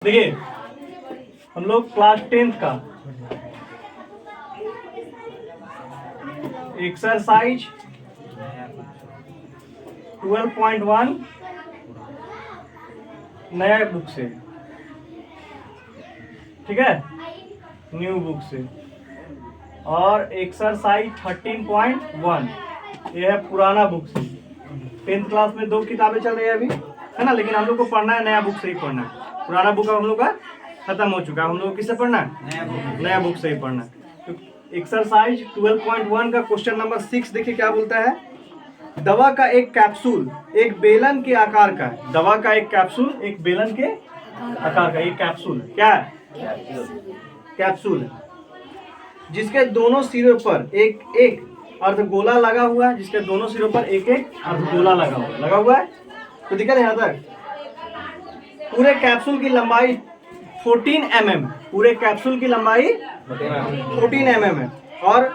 देखिए हम लोग क्लास 10th का एक्सरसाइज 12.1 नया बुक से, ठीक है, न्यू बुक से, और एक्सरसाइज 13.1 ये है पुराना बुक से। 10th क्लास में 2 किताबें चल रही है अभी, है ना, लेकिन हम लोग को पढ़ना है नया बुक से ही पढ़ना है। पुराना बुक हम लोग का खत्म हो चुका है, हम लोग को किससे पढ़ना है? नया बुक से ही पढ़ना है। तो एक्सरसाइज 12.1 का क्वेश्चन नंबर 6 देखिए क्या बोलता है। दवा का एक कैप्सूल एक बेलन के आकार का है। दवा का एक कैप्सूल एक बेलन के आकार का, ये कैप्सूल क्या है? कैप्सूल है जिसके दोनों सिरों पर एक एक अर्धगोला लगा हुआ है। जिसके दोनों सिरों पर एक एक अर्धगोला लगा हुआ है। तो दिक्कत है यहाँ तक। पूरे कैप्सूल की लंबाई 14 mm, पूरे कैप्सूल की लंबाई 14 mm है और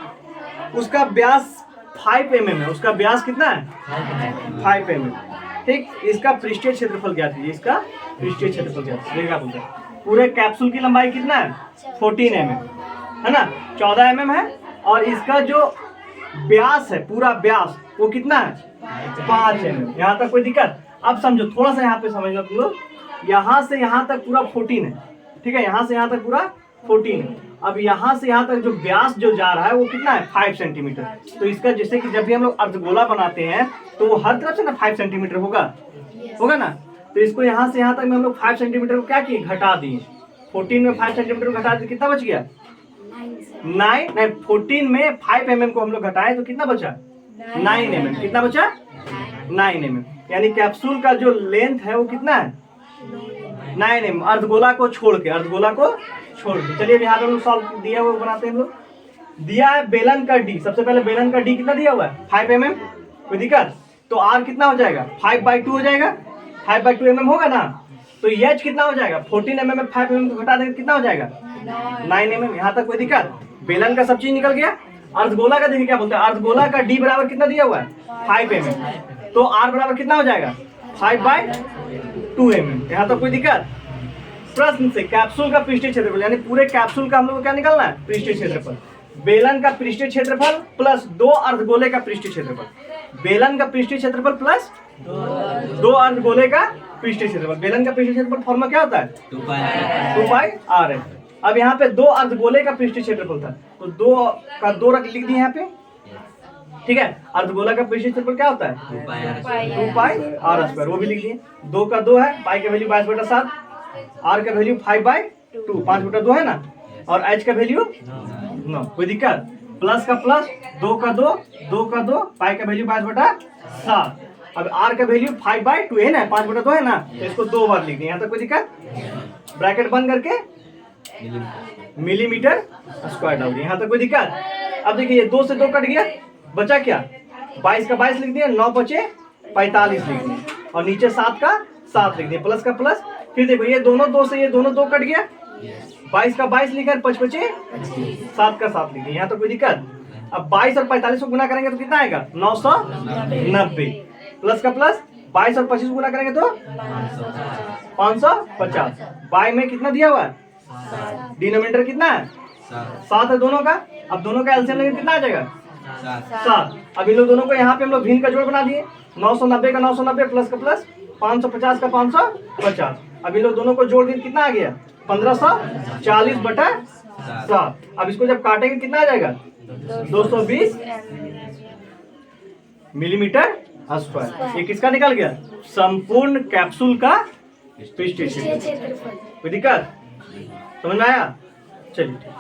उसका व्यास 5 mm है। उसका व्यास कितना है? 5 mm। ठीक, इसका पृष्ठीय क्षेत्रफल ज्ञात कीजिए। इसका पृष्ठीय क्षेत्रफल ज्ञात कीजिए। क्या बोलते हैं? पूरे कैप्सूल की लंबाई कितना है? 14 mm, है ना, 14 mm है। और इसका जो व्यास है, पूरा व्यास वो कितना है? 5 mm। यहाँ तक कोई दिक्कत? अब समझो, थोड़ा सा यहाँ पे समझना तुम लोग। यहाँ से यहाँ तक पूरा 14 है, ठीक है, यहाँ से यहाँ तक पूरा 14 है। अब यहाँ से यहाँ तक जो व्यास जो जा रहा है वो कितना है? 5 सेंटीमीटर। तो इसका जैसे कि जब भी हम लोग अर्धगोला बनाते हैं तो वो हर तरफ से ना 5 सेंटीमीटर होगा ना। तो इसको यहाँ से यहाँ तक में हम लोग 5 सेंटीमीटर को क्या किए? घटा दिए। 14 में 5 सेंटीमीटर को घटा दिए, कितना बच गया? 14 में 5 mm को हम लोग घटाए तो कितना बचा? 9 mm। कितना बचा? 9 mm। यानी कैप्सूल का जो लेंथ है वो कितना है? 9 mm। अर्धगोला को छोड़ के चलिए यहाँ पे हम लोग सॉल्व दिया हुआ बनाते हैं। हम लोग दिया है बेलन का डी। सबसे पहले बेलन का डी कितना दिया हुआ है? 5 mm। कोई दिक्कत? तो आर कितना हो जाएगा? 5/2 हो जाएगा। 5/2 mm होगा ना। तो एच कितना हो जाएगा? 14 mm में 5 mm को घटा देंगे कितना हो जाएगा? 9 mm। यहाँ तक कोई दिक्कत? बेलन का सब चीज निकल गया। अर्धगोला का देखिए क्या बोलते हैं। अर्धगोला का डी बराबर कितना दिया हुआ है? 5 mm। तो आर बराबर कितना हो जाएगा? 5/2 mm। यहाँ तक कोई दिक्कत? प्रश्न से कैप्सूल का पृष्ठीय क्षेत्रफल, यानी पूरे कैप्सूल का हम लोग को क्या निकालना है? पृष्ठीय क्षेत्रफल। बेलन का पृष्ठीय क्षेत्रफल प्लस 2 अर्धगोले का पृष्ठीय क्षेत्रफल। बेलन का पृष्ठीय क्षेत्रफल प्लस 2 अर्धगोले का पृष्ठीय क्षेत्रफल। बेलन का पृष्ठीय क्षेत्रफल फॉर्मूला क्या होता है? 2πr है। अब यहाँ पे 2 अर्धगोले का पृष्ठीय क्षेत्रफल था तो 2 का 2 लिख दिए यहाँ पे, ठीक है। अर्धगोला का पृष्ठीय क्षेत्रफल क्या होता है? 2πr², वो भी लिख दिए। 2 का 2 है, पाई का वैल्यू 22/7, आर का वैल्यू 5/2, 5/2 है ना, और एच का वैल्यू 9। कोई दिक्कत? प्लस का प्लस, 2 का 2, 2 का 2, पाई का वैल्यू 22/7। अब आर का वैल्यू 5/2 है ना, 5/2 है ना, तो इसको 2 बार लिख दिए। यहाँ तक कोई दिक्कत? ब्रैकेट बंद करके मिलीमीटर स्क्वायर डाल दिए। यहाँ तक कोई दिक्कत? अब देखिए 2 से 2 कट गया, बचा क्या? 22 का 22 लिख दिया, 9 बचे 45 लिख दिए, और नीचे 7 का 7 लिख दिए, प्लस का प्लस। फिर देखो ये दोनों 2 से ये दोनों 2 कट गया, 22 का 22 लिखा, 5 बचे 7 का 7 लिख दिए। यहाँ तो कोई दिक्कत? अब 22 और 45 को गुना करेंगे तो कितना आएगा? 990। प्लस का प्लस, 22 और 25 को गुना करेंगे तो 550। बाई में कितना दिया हुआ है? डिनोमिनेटर कितना है? 7 है दोनों का। अब दोनों का एलसीएम लेंगे कितना आ जाएगा? 7। अब इन लोग दोनों को यहाँ पे हम लोग भिन्न का जोड़ बना दिए। 990 का 990 प्लस का प्लस, 550 का 550। अब इन लोग दोनों को जोड़ दिए कितना आ गया? 1540/7। अब इसको जब काटेंगे कितना आ जाएगा? 220 मिलीमीटर स्क्वायर। ये किसका निकल गया? संपूर्ण कैप्सूल का पृष्ठीय क्षेत्रफल। कोई दिक्कत? समझ में आया? चलिए।